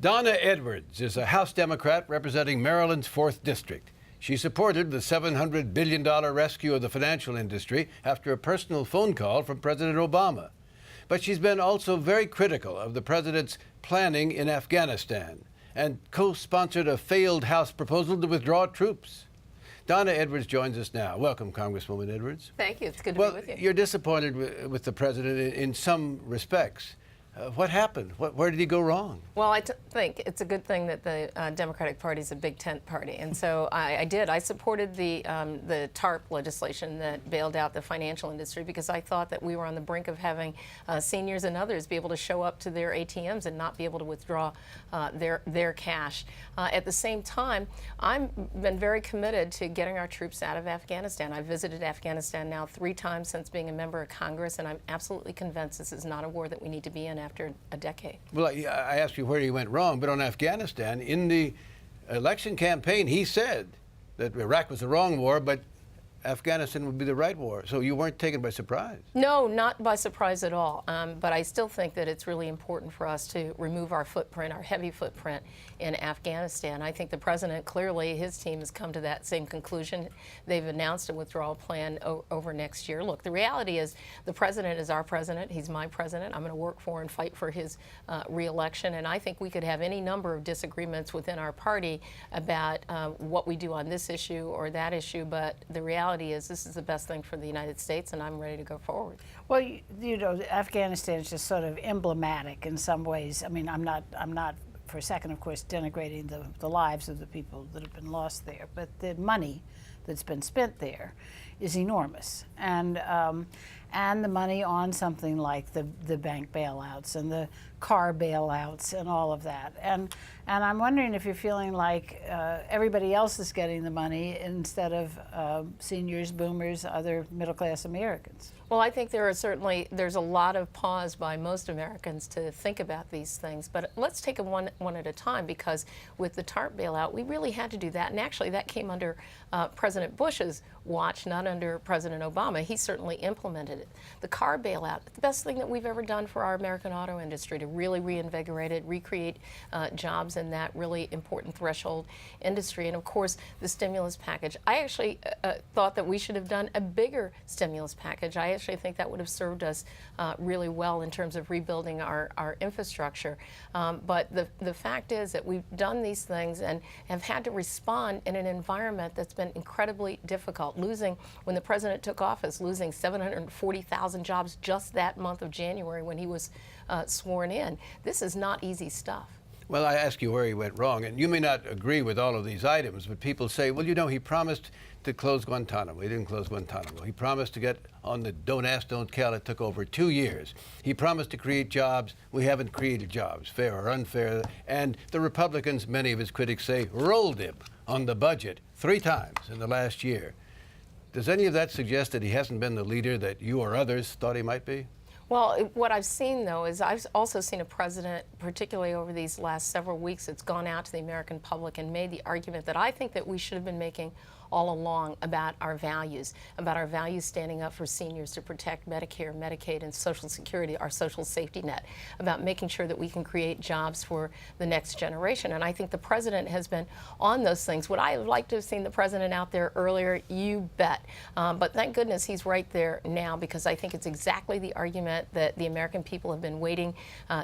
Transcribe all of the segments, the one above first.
Donna Edwards is a House Democrat representing Maryland's 4th District. She supported the $700 billion rescue of the financial industry after a personal phone call from President Obama. But she's been also very critical of the president's planning in Afghanistan and co-sponsored a failed House proposal to withdraw troops. Donna Edwards joins us now. Welcome, Congresswoman Edwards. Thank you. It's good to be with you. You're disappointed with the president in some respects. What happened? Where did he go wrong? Well, I think it's a good thing that the Democratic Party is a big tent party, and so I supported the TARP legislation that bailed out the financial industry because I thought that we were on the brink of having seniors and others be able to show up to their ATMs and not be able to withdraw their cash. At the same time, I've been very committed to getting our troops out of Afghanistan. I've visited Afghanistan now 3 times since being a member of Congress, and I'm absolutely convinced this is not a war that we need to be in after a decade. Well, I asked you where he went wrong, but on Afghanistan, in the election campaign, he said that Iraq was the wrong war, but Afghanistan would be the right war. So you weren't taken by surprise? No, not by surprise at all. But I still think that it's really important for us to remove our footprint, our heavy footprint in Afghanistan. I think the president, clearly, his team has come to that same conclusion. They've announced a withdrawal plan over next year. Look, the reality is the president is our president. He's my president. I'm going to work for and fight for his re-election. And I think we could have any number of disagreements within our party about what we do on this issue or that issue. But the reality is this is the best thing for the United States, and I'm ready to go forward. Well, you know, Afghanistan is just sort of emblematic in some ways. I mean, I'm not for a second, of course, denigrating the lives of the people that have been lost there, but the money that's been spent there is enormous, and the money on something like the bank bailouts and the car bailouts and all of that, and I'm wondering if you're feeling like everybody else is getting the money instead of seniors, boomers, other middle-class Americans. Well, I think there's a lot of pause by most Americans to think about these things, but let's take it one at a time, because with the TARP bailout, we really had to do that, and actually that came under President Bush's watch, not under President Obama. He certainly implemented it. The car bailout, the best thing that we've ever done for our American auto industry to really reinvigorate it, recreate jobs in that really important threshold industry, and of course the stimulus package. I actually thought that we should have done a bigger stimulus package. I actually think that would have served us really well in terms of rebuilding our infrastructure. But the fact is that we've done these things and have had to respond in an environment that's been incredibly difficult. When the president took office, losing 740,000 jobs just that month of January when he was sworn in. This is not easy stuff. Well, I asked you where he went wrong, and you may not agree with all of these items, but people say, well, you know, he promised to close Guantanamo. He didn't close Guantanamo. He promised to get on the don't ask, don't tell. It took over 2 years. He promised to create jobs. We haven't created jobs, fair or unfair. And the Republicans, many of his critics say, rolled him on the budget 3 times in the last year. Does any of that suggest that he hasn't been the leader that you or others thought he might be? Well, what I've seen, though, is I've also seen a president, particularly over these last several weeks, that's gone out to the American public and made the argument that I think that we should have been making all along about our values standing up for seniors to protect Medicare, Medicaid, and Social Security, our social safety net, about making sure that we can create jobs for the next generation. And I think the president has been on those things. Would I have liked to have seen the president out there earlier? You bet. But thank goodness he's right there now, because I think it's exactly the argument that the American people have been waiting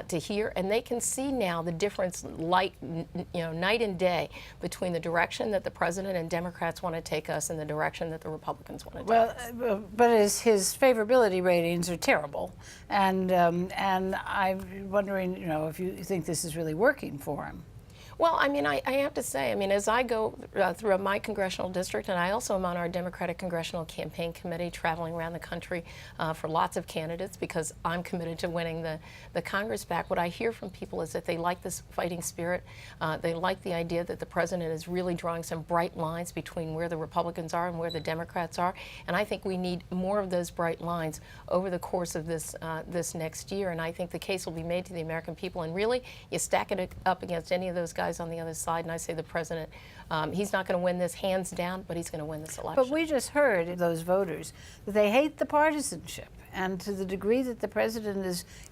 to hear, and they can see now the difference, night and day, between the direction that the president and Democrats want to take us and the direction that the Republicans want to take us. But his favorability ratings are terrible, and I'm wondering, you know, if you think this is really working for him. Well, I mean, I have to say, I mean, as I go through my congressional district, and I also am on our Democratic Congressional Campaign Committee, traveling around the country for lots of candidates, because I'm committed to winning the Congress back. What I hear from people is that they like this fighting spirit. They like the idea that the president is really drawing some bright lines between where the Republicans are and where the Democrats are. And I think we need more of those bright lines over the course of this next year. And I think the case will be made to the American people. And really, you stack it up against any of those guys on the other side, and I say the president, he's not going to win this hands down, but he's going to win this election. But we just heard those voters that they hate the partisanship, and to the degree that the president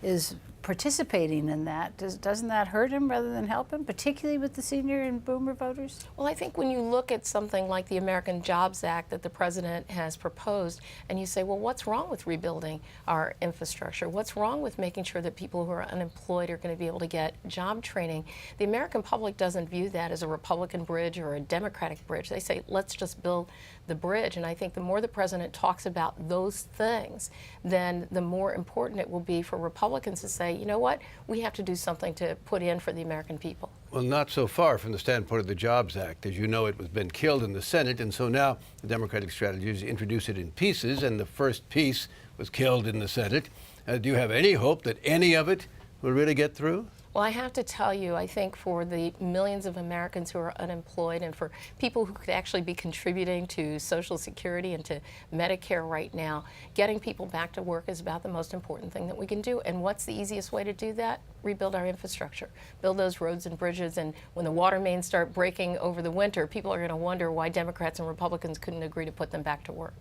is participating in that, doesn't that hurt him rather than help him, particularly with the senior and boomer voters? Well, I think when you look at something like the American Jobs Act that the president has proposed, and you say, well, what's wrong with rebuilding our infrastructure? What's wrong with making sure that people who are unemployed are going to be able to get job training? The American public doesn't view that as a Republican bridge or a Democratic bridge. They say, let's just build the bridge. And I think the more the president talks about those things, then the more important it will be for Republicans to say, you know what, we have to do something to put in for the American people. Well, not so far from the standpoint of the Jobs Act. As you know, it was been killed in the Senate, and so now the Democratic strategy is to introduce it in pieces, and the first piece was killed in the Senate. Do you have any hope that any of it will really get through? Well, I have to tell you, I think for the millions of Americans who are unemployed and for people who could actually be contributing to Social Security and to Medicare right now, getting people back to work is about the most important thing that we can do. And what's the easiest way to do that? Rebuild our infrastructure, build those roads and bridges. And when the water mains start breaking over the winter, people are going to wonder why Democrats and Republicans couldn't agree to put them back to work.